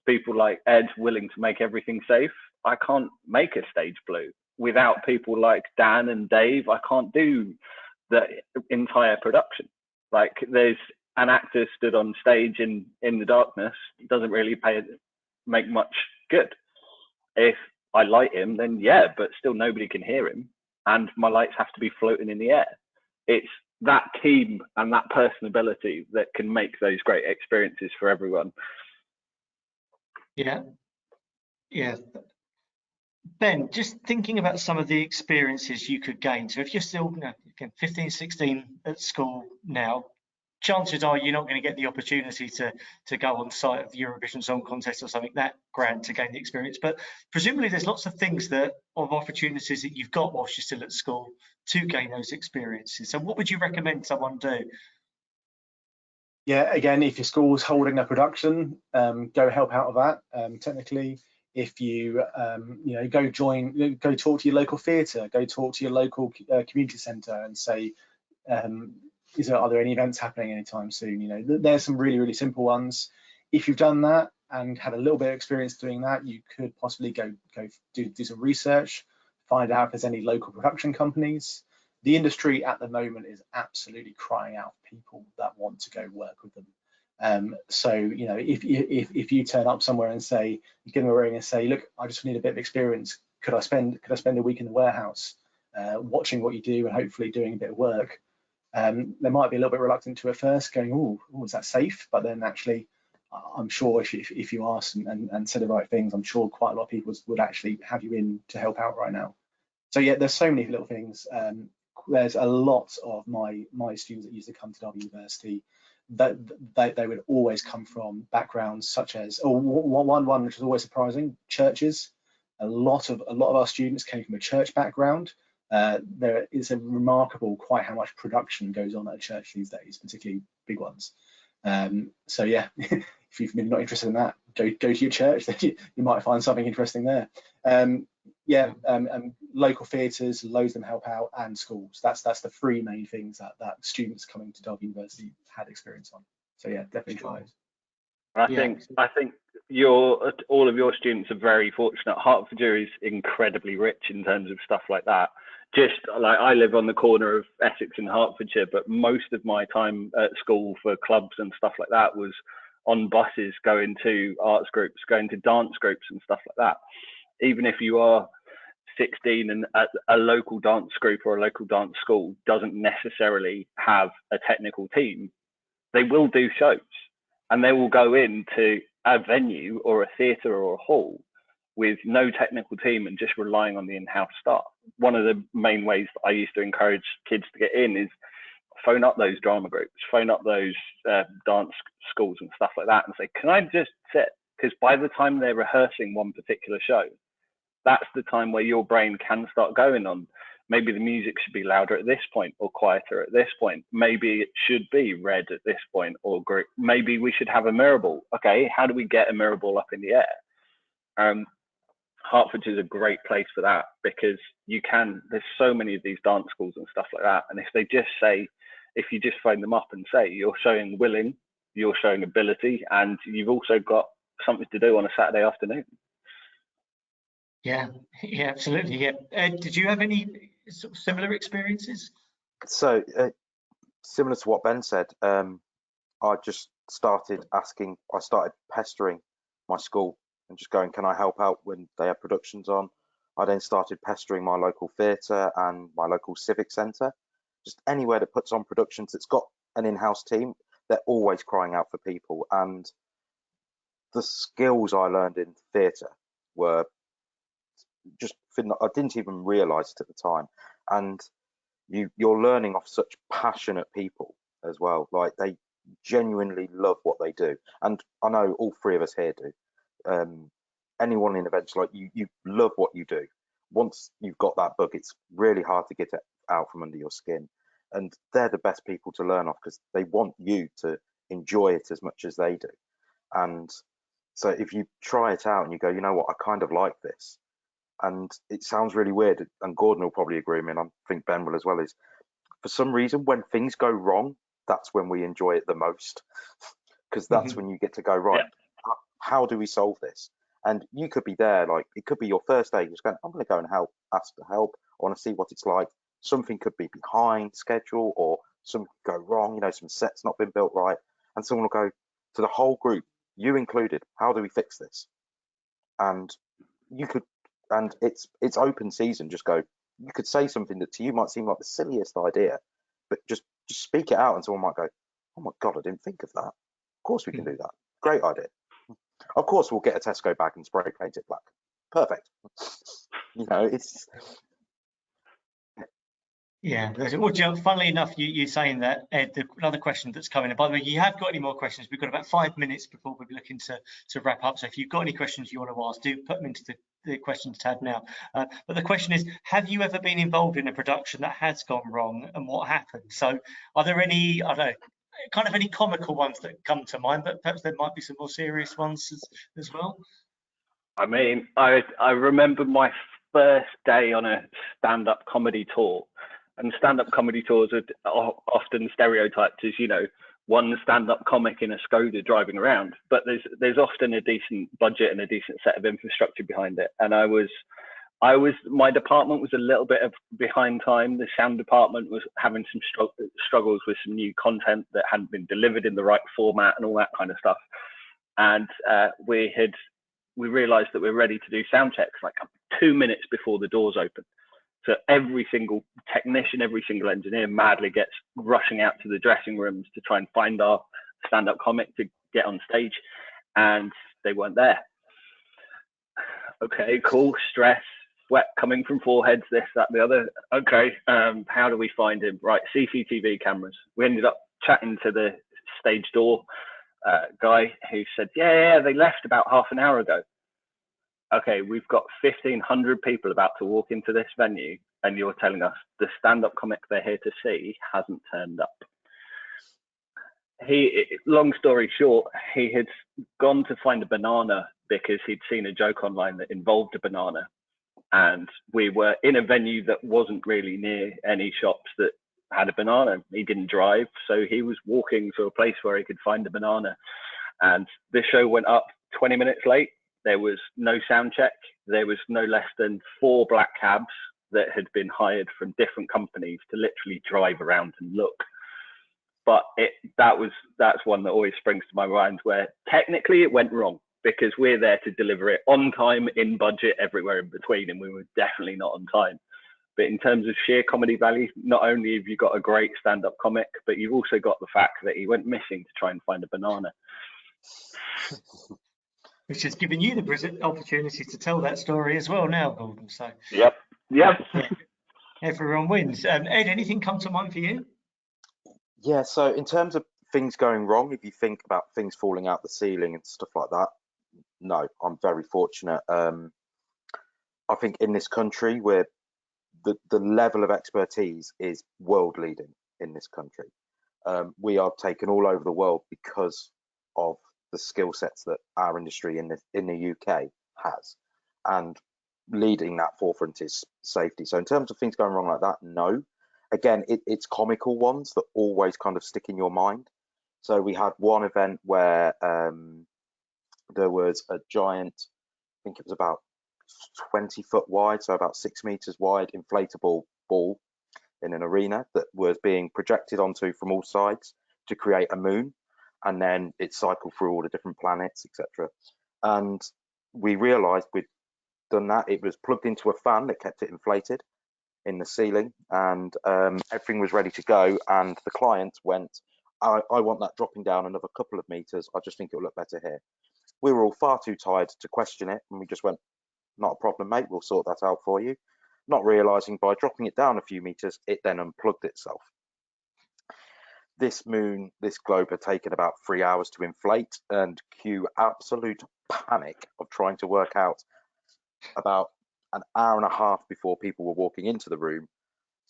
people like Ed willing to make everything safe, I can't make a stage blue. Without people like Dan and Dave, I can't do the entire production. Like there's an actor stood on stage in the darkness, doesn't really make much good. If I light him, then yeah, but still nobody can hear him, and my lights have to be floating in the air. It's that team and that personability that can make those great experiences for everyone. Yeah. Ben, just thinking about some of the experiences you could gain. So if you're still 15, 16 at school now, chances are you're not going to get the opportunity to go on site of the Eurovision Song Contest or something that grand to gain the experience. But presumably there's lots of things of opportunities that you've got whilst you're still at school to gain those experiences. So what would you recommend someone do? Yeah, again, if your school's holding a production, go help out with that. Technically, if you go talk to your local theatre, go talk to your local community centre and say, are there any events happening anytime soon? There's some really, really simple ones. If you've done that and had a little bit of experience doing that, you could possibly go do some research, find out if there's any local production companies. The industry at the moment is absolutely crying out for people that want to go work with them. So if you turn up somewhere and say, you give them a ring and say, look, I just need a bit of experience. Could I spend a week in the warehouse, watching what you do and hopefully doing a bit of work? They might be a little bit reluctant to at first, going, oh, is that safe? But then actually, I'm sure if you ask and say the right things, I'm sure quite a lot of people would actually have you in to help out right now. So yeah, there's so many little things. There's a lot of my students that used to come to Derby University that they would always come from backgrounds such as, one which was always surprising, churches. A lot of our students came from a church background. There is a remarkable quite how much production goes on at a church these days, particularly big ones. So yeah, if you've been not interested in that, go to your church. You might find something interesting there. Local theatres, loads of them help out, and schools. That's the three main things that students coming to Derby University had experience on. So yeah, definitely try it. I think all of your students are very fortunate. Hertfordshire is incredibly rich in terms of stuff like that. Just like I live on the corner of Essex and Hertfordshire, but most of my time at school for clubs and stuff like that was on buses, going to arts groups, going to dance groups and stuff like that. Even if you are 16 and at a local dance group or a local dance school doesn't necessarily have a technical team, they will do shows and they will go into a venue or a theatre or a hall with no technical team and just relying on the in-house staff. One of the main ways that I used to encourage kids to get in is phone up those drama groups, phone up those dance schools and stuff like that and say, can I just sit? Because by the time they're rehearsing one particular show, that's the time where your brain can start going on. Maybe the music should be louder at this point or quieter at this point. Maybe it should be red at this point or green. Maybe we should have a mirror ball. Okay, how do we get a mirror ball up in the air? Hertfordshire is a great place for that because there's so many of these dance schools and stuff like that. And if you just phone them up and say, you're showing willing, you're showing ability, and you've also got something to do on a Saturday afternoon. Yeah, yeah, absolutely. Yeah. Ed, did you have any sort of similar experiences? So similar to what Ben said, I just started I started pestering my school and just going, can I help out when they have productions on? I then started pestering my local theatre and my local civic centre. Just anywhere that puts on productions that's got an in-house team, they're always crying out for people. And the skills I learned in theatre were just, I didn't even realise it at the time. And you're learning off such passionate people as well. Like, they genuinely love what they do, and I know all three of us here do. Anyone in events, like, you love what you do. Once you've got that bug, it's really hard to get it out from under your skin, and they're the best people to learn off because they want you to enjoy it as much as they do. And so if you try it out and you go, you know what, I kind of like this, and it sounds really weird, and Gordon will probably agree with me, and I think Ben will as well, is for some reason when things go wrong, that's when we enjoy it the most, because that's when you get to go, right, how do we solve this? And you could be there, like, it could be your first day, just going, I'm going to go and ask for help, I want to see what it's like. Something could be behind schedule, or something could go wrong, you know, some sets not been built right, and someone will go to the whole group, you included, how do we fix this? And you could, and it's open season, just go, you could say something that to you might seem like the silliest idea, but just speak it out, and someone might go, oh my god, I didn't think of that. Of course we can do that. Great idea. Of course we'll get a Tesco bag and spray paint it black. Perfect. You know, it's Yeah, well, Joe, funnily enough, you saying that, Ed, another question that's coming in. By the way, you have got any more questions? We've got about 5 minutes before we're looking to wrap up. So if you've got any questions you want to ask, do put them into the questions tab now. But the question is, have you ever been involved in a production that has gone wrong, and what happened? So are there any, I don't know, kind of any comical ones that come to mind, but perhaps there might be some more serious ones as well? I mean, I remember my first day on a stand-up comedy tour, and stand-up comedy tours are often stereotyped as, you know, one stand-up comic in a Skoda driving around, but there's often a decent budget and a decent set of infrastructure behind it. And my department was a little bit behind time. The sound department was having some struggles with some new content that hadn't been delivered in the right format and all that kind of stuff. And we realized that we're ready to do sound checks like 2 minutes before the doors open. So every single technician, every single engineer madly gets rushing out to the dressing rooms to try and find our stand-up comic to get on stage, and they weren't there. Okay, cool, stress, sweat coming from foreheads, this, that, the other. Okay, how do we find him? Right, CCTV cameras. We ended up chatting to the stage door guy, who said, yeah, they left about half an hour ago. Okay, we've got 1,500 people about to walk into this venue, and you're telling us the stand-up comic they're here to see hasn't turned up. Long story short, he had gone to find a banana because he'd seen a joke online that involved a banana, and we were in a venue that wasn't really near any shops that had a banana. He didn't drive, so he was walking to a place where he could find a banana, and the show went up 20 minutes late. There was no sound check. There was no less than 4 black cabs that had been hired from different companies to literally drive around and look. But that's one that always springs to my mind, where technically it went wrong because we're there to deliver it on time, in budget, everywhere in between, and we were definitely not on time. But in terms of sheer comedy value, not only have you got a great stand-up comic, but you've also got the fact that he went missing to try and find a banana. Which has given you the opportunity to tell that story as well now, Gordon. So Yep. Yeah, everyone wins. Ed, anything come to mind for you? Yeah, so in terms of things going wrong, if you think about things falling out the ceiling and stuff like that, no, I'm very fortunate. I think in this country, where the level of expertise is world leading in this country. We are taken all over the world because of the skill sets that our industry in the UK has, and leading that forefront is safety. So in terms of things going wrong like that, no. Again, it's comical ones that always kind of stick in your mind. So we had one event where there was a giant, I think it was about 20 foot wide, so about 6 meters wide, inflatable ball in an arena that was being projected onto from all sides to create a moon, and then it cycled through all the different planets, etc. And we realized we'd done that. It was plugged into a fan that kept it inflated in the ceiling, and everything was ready to go. And the client went, I want that dropping down another couple of meters. I just think it'll look better here. We were all far too tired to question it, and we just went, not a problem, mate, we'll sort that out for you. Not realizing by dropping it down a few meters, it then unplugged itself. This moon, this globe had taken about 3 hours to inflate, and cue absolute panic of trying to work out about an hour and a half before people were walking into the room,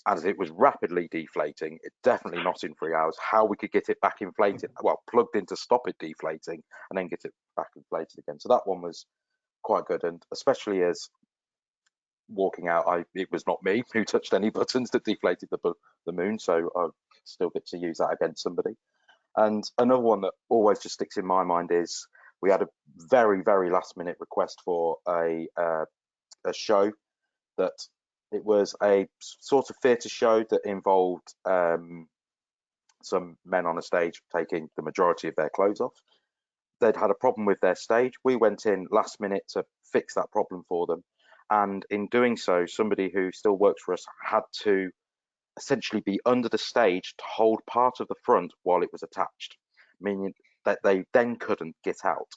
as it was rapidly deflating. It definitely not in 3 hours, how we could get it back inflated, well, plugged in to stop it deflating and then get it back inflated again. So that one was quite good, and especially as walking out, it was not me who touched any buttons that deflated the moon, so I still get to use that against somebody. And another one that always just sticks in my mind is we had a very, very last minute request for a show that it was a sort of theatre show that involved some men on a stage taking the majority of their clothes off. They'd had a problem with their stage. We went in last minute to fix that problem for them. And in doing so, somebody who still works for us had to essentially be under the stage to hold part of the front while it was attached, meaning that they then couldn't get out.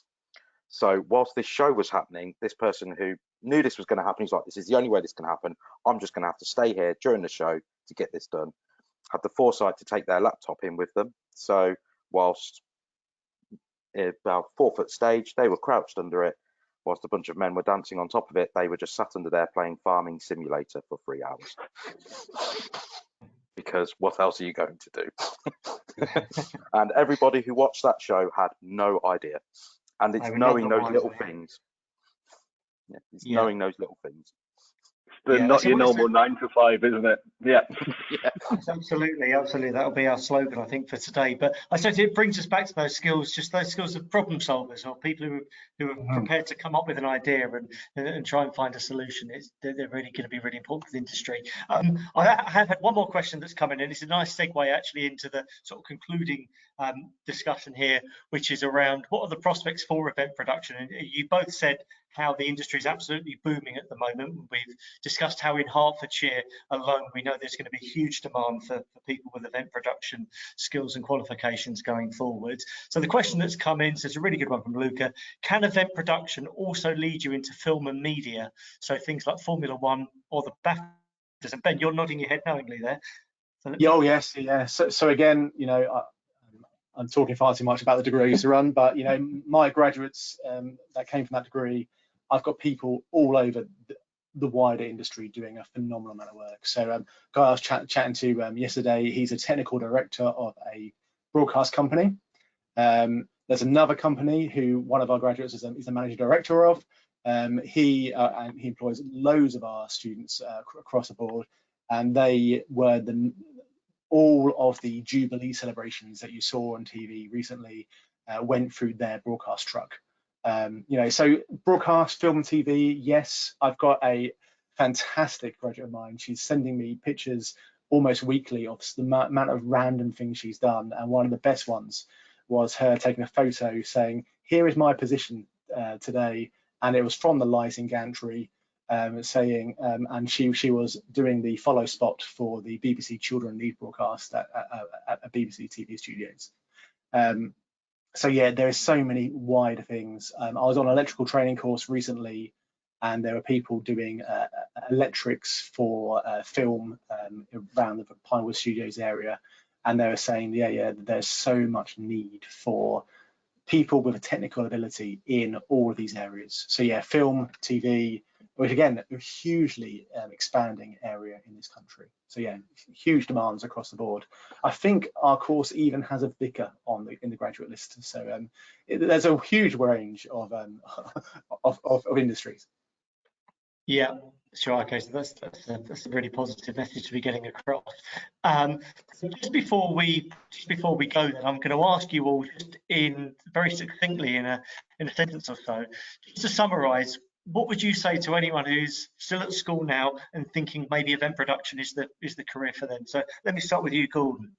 So whilst this show was happening, this person who knew this was going to happen, he's like, this is the only way this can happen. I'm just going to have to stay here during the show to get this done. Had the foresight to take their laptop in with them. So whilst about 4 foot stage, they were crouched under it. Whilst a bunch of men were dancing on top of it, they were just sat under there playing Farming Simulator for 3 hours. Because what else are you going to do? And everybody who watched that show had no idea. And it's knowing those little things. Yeah, it's knowing those little things. Not your normal 9 to 5, isn't it? Yeah. Absolutely, absolutely. That'll be our slogan, I think, for today. But I suppose it brings us back to those skills, just those skills of problem solvers, or people who are prepared to come up with an idea and try and find a solution. They're really going to be really important for the industry. I have had one more question that's come in, and it's a nice segue actually into the sort of concluding discussion here, which is around what are the prospects for event production. And you both said how the industry is absolutely booming at the moment. We've discussed how in Hertfordshire alone, we know there's going to be huge demand for people with event production skills and qualifications going forward. So the question that's come in, so it's a really good one from Luca, can event production also lead you into film and media? So things like Formula One or the BAFTAs. And Ben, you're nodding your head knowingly there. So oh yes, yeah. So again, you know, I'm talking far too much about the degree I used to run, but you know, my graduates that came from that degree, I've got people all over the wider industry doing a phenomenal amount of work. So guy I was chatting to yesterday, he's a technical director of a broadcast company. There's another company who one of our graduates is the managing director of. He employs loads of our students across the board, and they were all of the Jubilee celebrations that you saw on TV recently went through their broadcast truck. You know, so broadcast, film, TV, yes, I've got a fantastic graduate of mine. She's sending me pictures almost weekly of the amount of random things she's done. And one of the best ones was her taking a photo saying, here is my position today. And it was from the lighting gantry saying, and she was doing the follow spot for the BBC Children Need broadcast at BBC TV Studios. So yeah, there are so many wider things. I was on an electrical training course recently, and there were people doing electrics for film around the Pinewood Studios area, and they were saying, yeah, there's so much need for people with a technical ability in all of these areas. So yeah, film, TV, which again, a hugely expanding area in this country. So yeah, huge demands across the board. I think our course even has a vicar in the graduate list. So there's a huge range of industries. Yeah, Sure. Okay, so that's a really positive message to be getting across. So just before we go, then I'm going to ask you all just in very succinctly in a sentence or so, just to summarise. What would you say to anyone who's still at school now and thinking maybe event production is the career for them? So let me start with you, Gordon.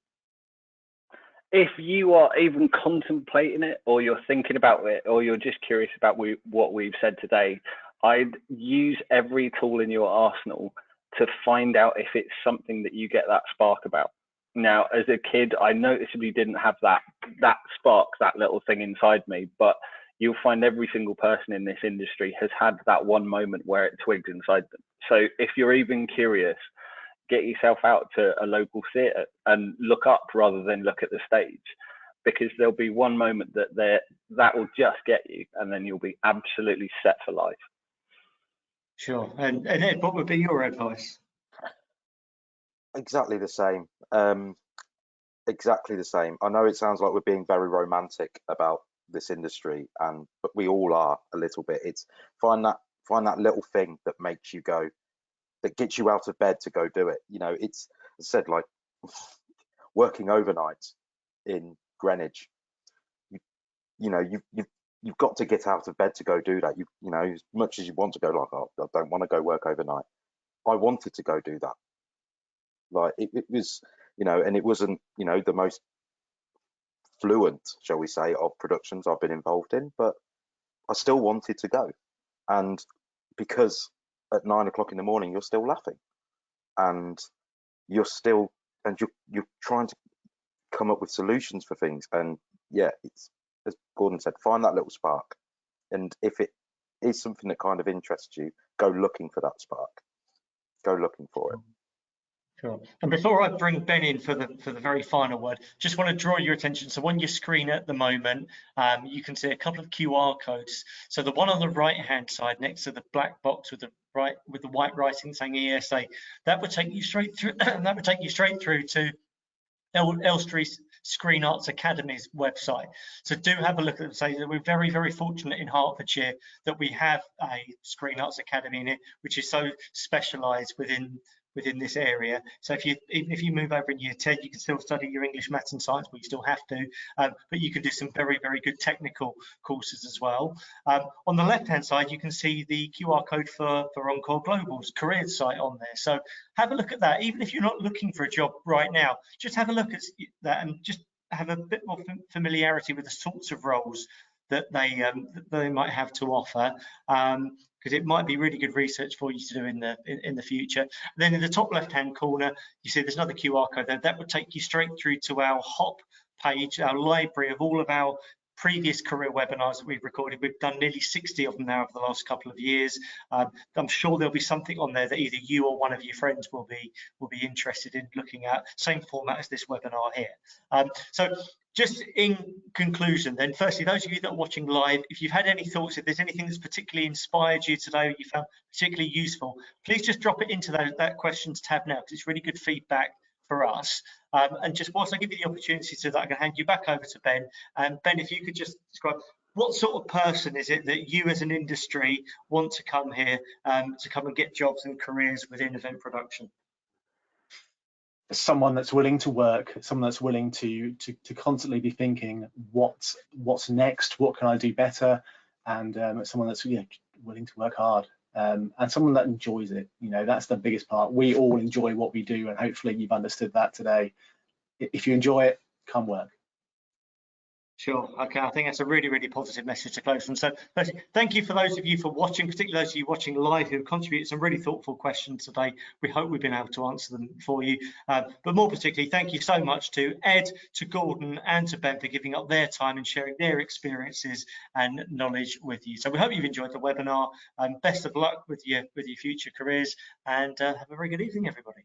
If you are even contemplating it, or you're thinking about it, or you're just curious about what we've said today, I'd use every tool in your arsenal to find out if it's something that you get that spark about. Now, as a kid, I noticeably didn't have that spark, that little thing inside me, but you'll find every single person in this industry has had that one moment where it twigs inside them. So if you're even curious, get yourself out to a local theatre and look up rather than look at the stage, because there'll be one moment that will just get you, and then you'll be absolutely set for life. Sure. And Ed, what would be your advice? Exactly the same. Exactly the same. I know it sounds like we're being very romantic about this industry, but we all are a little bit. It's find that little thing that makes you go, that gets you out of bed to go do it. You know, it's, as I said, like working overnight in Greenwich. You've got to get out of bed to go do that. You know, as much as you want to go, like, oh, I don't want to go work overnight. I wanted to go do that. Like it was, and it wasn't, the most fluent, shall we say, of productions I've been involved in, but I still wanted to go. And because at 9 o'clock in the morning, you're still laughing, and you're trying to come up with solutions for things. And yeah, it's, as Gordon said, find that little spark. And if it is something that kind of interests you, go looking for that spark. Go looking for it. Sure. And before I bring Ben in for the very final word, just want to draw your attention. So on your screen at the moment, you can see a couple of QR codes. So the one on the right-hand side, next to the black box with the white writing saying ESA, that would take you straight through. That would take you straight through to Elstree Screen Arts Academy's website. So do have a look at it. Say that we're very, very fortunate in Hertfordshire that we have a Screen Arts Academy in it, which is so specialised within this area. So even if you move over in year 10, you can still study your English, maths and science, but you still have to, but you can do some very, very good technical courses as well. On the left hand side, you can see the QR code for Encore Global's careers site on there. So have a look at that. Even if you're not looking for a job right now, just have a look at that and just have a bit more familiarity with the sorts of roles that they might have to offer, because it might be really good research for you to do in the future. And then in the top left hand corner, you see there's another QR code there that would take you straight through to our HOP page, our library of all of our previous career webinars that we've recorded. We've done nearly 60 of them now over the last couple of years. I'm sure there'll be something on there that either you or one of your friends will be interested in looking at. Same format as this webinar here. So just in conclusion then, firstly, those of you that are watching live, if you've had any thoughts, if there's anything that's particularly inspired you today or you found particularly useful, please just drop it into that questions tab now, because it's really good feedback for us. And just whilst I give you the opportunity to that, I'm going to hand you back over to Ben. And Ben, if you could just describe what sort of person is it that you as an industry want to come here to come and get jobs and careers within event production? Someone that's willing to work, someone that's willing to constantly be thinking what's next, what can I do better, and someone that's willing to work hard, and someone that enjoys it. That's the biggest part. We all enjoy what we do, and hopefully you've understood that today. If you enjoy it, come work. Sure. Okay, I think that's a really, really positive message to close from. So thank you for those of you for watching, particularly those of you watching live who contributed some really thoughtful questions today. We hope we've been able to answer them for you. But more particularly, thank you so much to Ed, to Gordon and to Ben for giving up their time and sharing their experiences and knowledge with you. So we hope you've enjoyed the webinar. Best of luck with your future careers, and have a very good evening, everybody.